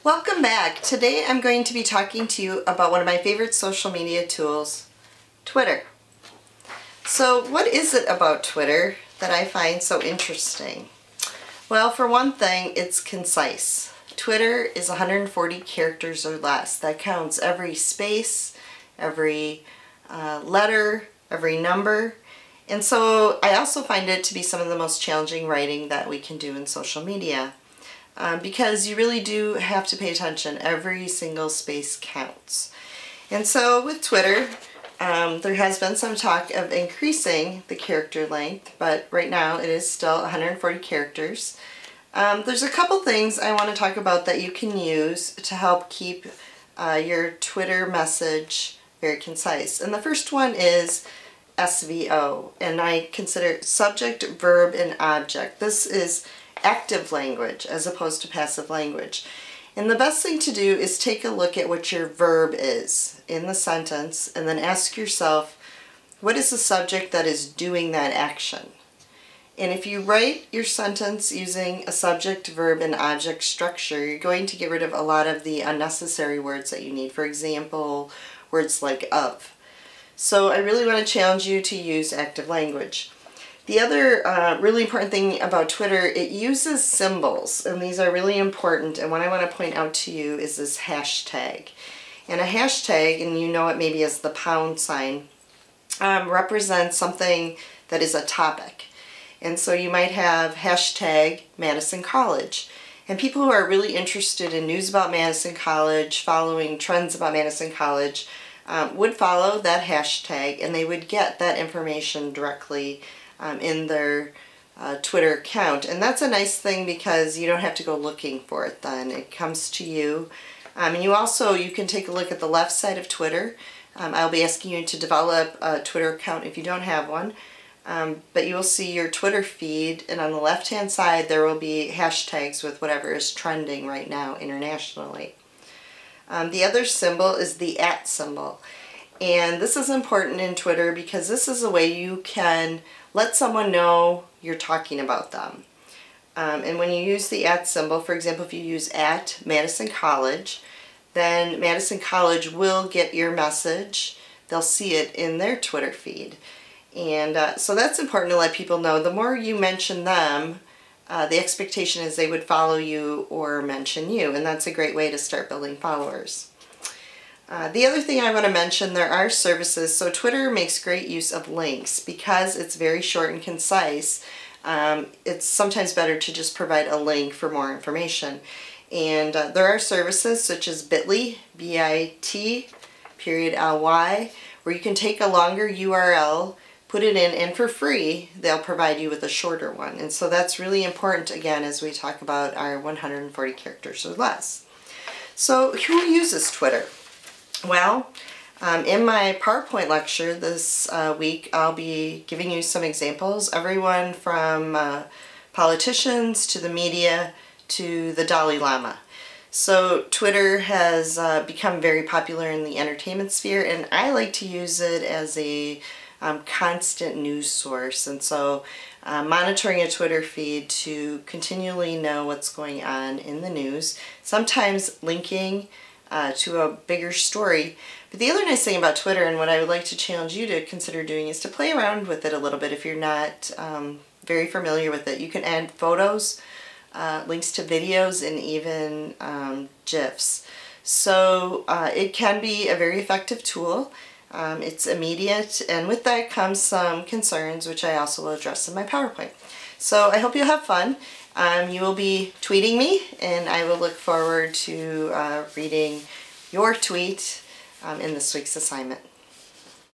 Welcome back. Today I'm going to be talking to you about one of my favorite social media tools, Twitter. So what is it about Twitter that I find so interesting? Well, for one thing, it's concise. Twitter is 140 characters or less. That counts every space, every letter, every number. And so I also find it to be some of the most challenging writing that we can do in social media. Because you really do have to pay attention. Every single space counts. And so with Twitter, there has been some talk of increasing the character length, but right now it is still 140 characters. There's a couple things I want to talk about that you can use to help keep your Twitter message very concise. And the first one is SVO, and I consider subject, verb, and object. This is active language as opposed to passive language. And the best thing to do is take a look at what your verb is in the sentence and then ask yourself, what is the subject that is doing that action? And if you write your sentence using a subject, verb, and object structure, you're going to get rid of a lot of the unnecessary words that you need. For example, words like of. So I really want to challenge you to use active language. The other really important thing about Twitter, it uses symbols, and these are really important, and what I want to point out to you is this hashtag. And a hashtag, and you know it maybe as the pound sign, represents something that is a topic. And so you might have hashtag Madison College. And people who are really interested in news about Madison College, following trends about Madison College, would follow that hashtag, and they would get that information directly in their Twitter account. And that's a nice thing because you don't have to go looking for it then. It comes to you. And you can take a look at the left side of Twitter. I'll be asking you to develop a Twitter account if you don't have one. But you will see your Twitter feed, and on the left hand side there will be hashtags with whatever is trending right now internationally. The other symbol is the @ symbol. And this is important in Twitter because this is a way you can let someone know you're talking about them. And when you use the @ symbol, for example, if you use @Madison College, then Madison College will get your message. They'll see it in their Twitter feed. And so that's important to let people know. The more you mention them, the expectation is they would follow you or mention you, and that's a great way to start building followers. The other thing I want to mention, there are services. So Twitter makes great use of links because it's very short and concise. It's sometimes better to just provide a link for more information. And there are services such as Bitly, bit.ly, where you can take a longer URL, put it in, and for free they'll provide you with a shorter one. And so that's really important, again, as we talk about our 140 characters or less. So who uses Twitter? Well, in my PowerPoint lecture this week, I'll be giving you some examples. Everyone from politicians to the media to the Dalai Lama. So Twitter has become very popular in the entertainment sphere, and I like to use it as a constant news source. And so monitoring a Twitter feed to continually know what's going on in the news, sometimes linking to a bigger story. But the other nice thing about Twitter, and what I would like to challenge you to consider doing, is to play around with it a little bit if you're not very familiar with it. You can add photos, links to videos, and even GIFs. So it can be a very effective tool. It's immediate, and with that comes some concerns, which I also will address in my PowerPoint. So I hope you'll have fun. You will be tweeting me, and I will look forward to reading your tweet in this week's assignment.